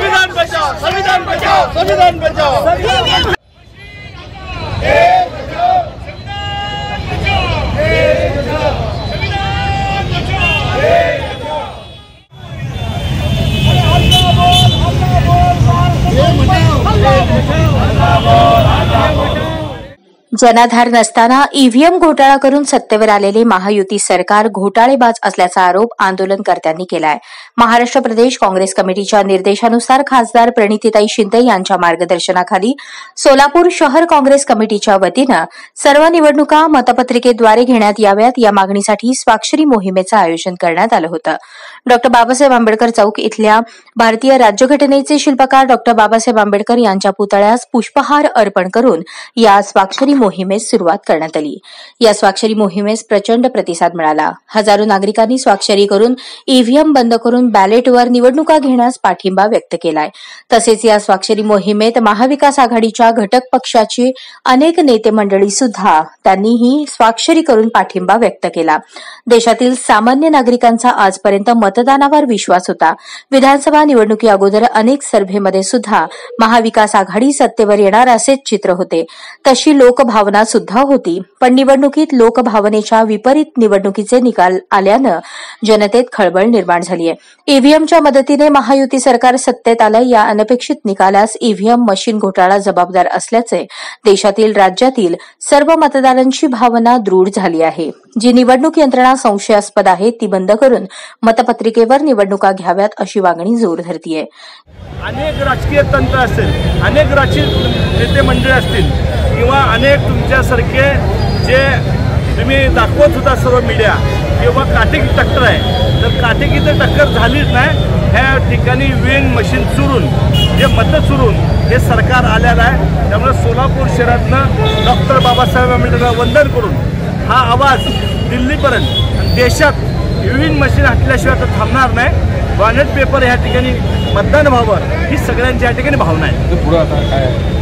संविधान बचाओ, संविधान बचाओ, संविधान बचाओ। जनाधार नसताना ईव्हीएम घोटाळा करून सत्तेवर आलेले महायुती सरकार घोटाळेबाज असल्याचा आरोप आंदोलनकर्त्यांनी केलाय। महाराष्ट्र प्रदेश काँग्रेस कमिटीच्या निर्देशानुसार खासदार प्रणितीताई शिंदे यांच्या मार्गदर्शनाखाली सोलापूर शहर काँग्रेस कमिटीच्या वतीनं सर्व निवडणुका मतपत्रिकेद्वारे घेण्यात याव्यात या मागणीसाठी स्वाक्षरी मोहिमेचं आयोजन करण्यात आलं होतं। डॉ बाबासाहेब आंबेडकर चौक इथल्या भारतीय राज्यघटनेचे शिल्पकार डॉ बाबासाहेब आंबेडकर यांच्या पुतळ्यास पुष्पहार अर्पण करून या स्वाक्षरी मोहिमेस सुरुवात करण्यात आली। या स्वाक्षरी मोहिमेस प्रचंड प्रतिसाद मिळाला। हजारो नागरिकांनी स्वाक्षरी करून ईव्हीएम बंद करून बॅलेटवर निवडणुका घेण्यास पाठिंबा व्यक्त केलाय। तसेच या स्वाक्षरी मोहिमेत महाविकास आघाडीच्या घटक पक्षाची अनेक नेते मंडळी सुद्धा त्यांनीही स्वाक्षरी करून पाठिंबा व्यक्त केला। देशातील सामान्य नागरिकांचा आजपर्यंत मतदानावर विश्वास होता। विधानसभा निवडणुकी अगोदर अनेक सर्व्हेमध्ये सुद्धा महाविकास आघाडी सत्तेवर येणार असेच चित्र होते। तशी लोकभावना सुद्धा होती, पण निवडणुकीत लोकभावनेच्या विपरीत निवडणुकीचे निकाल आल्यानं जनतेत खळबळ निर्माण झाली आहे। ईव्हीएमच्या मदतीने महायुती सरकार सत्तेत आलं या अनपेक्षित निकालास ईव्हीएम मशीन घोटाळा जबाबदार असल्याचे देशातील राज्यातील सर्व मतदारांची भावना दृढ झाली आहे। जी निवडणूक यंत्रणा संशयास्पद आहे ती बंद करून मतपत्रिकेवर निवडणुका घ्याव्यात अशी मागणी जोर धरतीये। अनेक राजकीय तंत्र असेल, अनेक राजकीय नेते मंडळी असतील किंवा अनेक तुमच्यासारखे जे तुम्ही दाखवत होता सर्व मीडिया किंवा काटेकी टक्कर आहे, तर काटेकी तर टक्कर झालीच नाही। ह्या ठिकाणी ईव्हीएम मशीन चुरून जे मतं चुरून हे सरकार आलेलं आहे। त्यामुळे सोलापूर शहरातनं डॉ बाबासाहेब आंबेडकरांना वंदन करून हा आवाज दिल्लीपर्यंत आणि देशात ईव्हीएम मशीन हटल्याशिवाय तर थांबणार नाही। बॅलेट पेपर ह्या ठिकाणी मतदान व्हावं ही सगळ्यांची या ठिकाणी भावना आहे।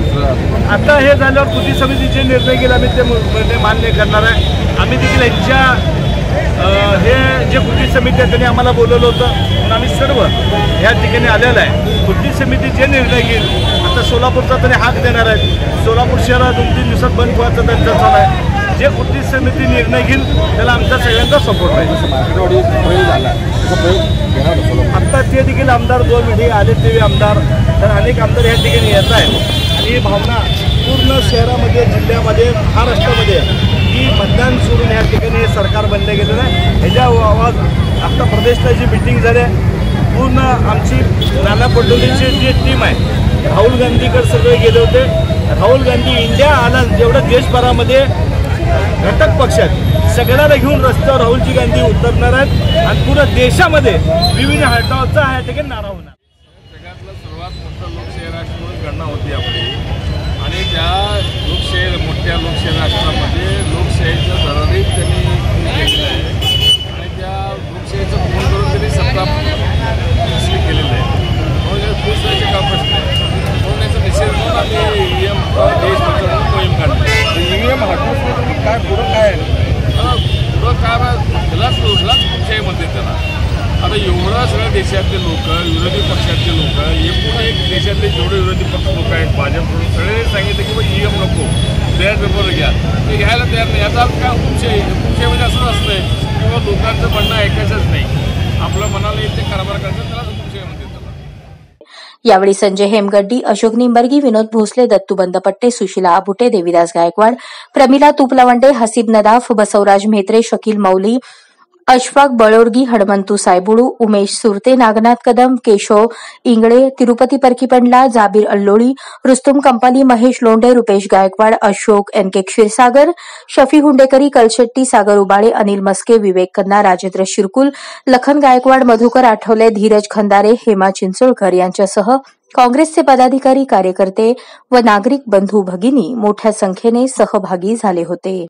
आता हे झाल्यावर कृती समितीचे निर्णय घेईल, आम्ही ते मान्य करणार आहे। आम्ही देखील यांच्या हे जे कृती समिती आहे त्यांनी आम्हाला बोलवलं होतं म्हणून आम्ही सर्व ह्या ठिकाणी आलेलं आहे। कृती समिती जे निर्णय घेईल, आता सोलापूरचा त्यांनी हाक देणार आहेत। सोलापूर शहरात 2-3 दिवसात बंद व्हायचं त्यांचं चालू आहे। जे कृती समिती निर्णय घेईल त्याला आमचा सगळ्यांचा सपोर्ट आहे। आता ते देखील आमदार 2 महिने आले ते आमदार, तर अनेक आमदार या ठिकाणी येत आहेत आणि ही भावना पूर्ण शहरामध्ये, जिल्ह्यामध्ये, महाराष्ट्रामध्ये की मतदान सोडून या ठिकाणी हे सरकार बनले गेलेलं आहे। ह्याच्या आवाज आता प्रदेशला जी मिटिंग झाली पूर्ण आमची नाना पटोलेची जी टीम आहे राहुल गांधीकडे सगळे गेले होते। राहुल गांधी इंडिया आनंद जेवढं देशभरामध्ये घटक पक्षात सगळ्याला घेऊन रस्त्यावर राहुलजी गांधी उतरणार आहेत आणि पूर्ण देशामध्ये विविध हटावचा ह्या ठिकाणी नारा होणार। जगातलं सर्वात मोठं लोकशाही राष्ट्र म्हणून गणना होती आपली आणि त्या मोठ्या लोकशाही राष्ट्रामध्ये लोकशाहीचं धरारीत त्यांनी केलेलं आहे आणि त्या लोकशाहीचं फोन करून त्यांनी सत्ता केलेलं आहे। म्हणून खुश व्हायचे का प्रश्न आहे, म्हणून याचा निषेध म्हणून आम्ही ईव्हीएम देश बचाव मोहीम काढली। ईव्हीएम हटवून काय पुढं काय पुढं काय त्यालाच लोकशाही म्हणते त्याला। आता एवढं सगळ्या देशातले लोक, विरोधी पक्षातले लोक, एकूण एक देशातले जेवढे विरोधी पक्ष लोक आहेत भाजपकडून सगळे सांगितलं की बाबा ईव्हीएम नको, बॅलेट पेपर घ्या, ते घ्यायला तयार नाही। याचा अर्थ काय हुकुमशाही म्हणजे असंच असतंय किंवा लोकांचं म्हणणं ऐकायचंच नाही, आपलं मनाला येते कारभार करायचं, त्याला हुकुमशाही म्हणते। यावेळी संजय हेमगड्डी, अशोक निंबर्गी, विनोद भोसले, दत्तू बंदपट्टे, सुशीला आबुटे, देविदास गायकवाड, प्रमिला तुपलवंडे, हसीब नदाफ, बसवराज म्हेत्रे, शकील मौली, अशफाक बळोरगी, हणमंतू सायबुडू, उमेश सुरते, नागनाथ कदम, केशव इंगळे, तिरुपती परकीपंडला, जाबीर अल्लोळी, रुस्तुम कंपाली, महेश लोंढे, रुपेश गायकवाड, अशोक एनके क्षीरसागर, शफी हुंडेकरी, कलशेट्टी, सागर उबाळे, अनिल मस्के, विवेक कन्ना, राजेंद्र शिरकुल, लखन गायकवाड, मधुकर आठवले, धीरज खंदारे, हेमा चिंचोळकर यांच्यासह काँग्रेसचे पदाधिकारी, कार्यकर्ते व नागरिक बंधू भगिनी मोठ्या संख्येने सहभागी झाले होते।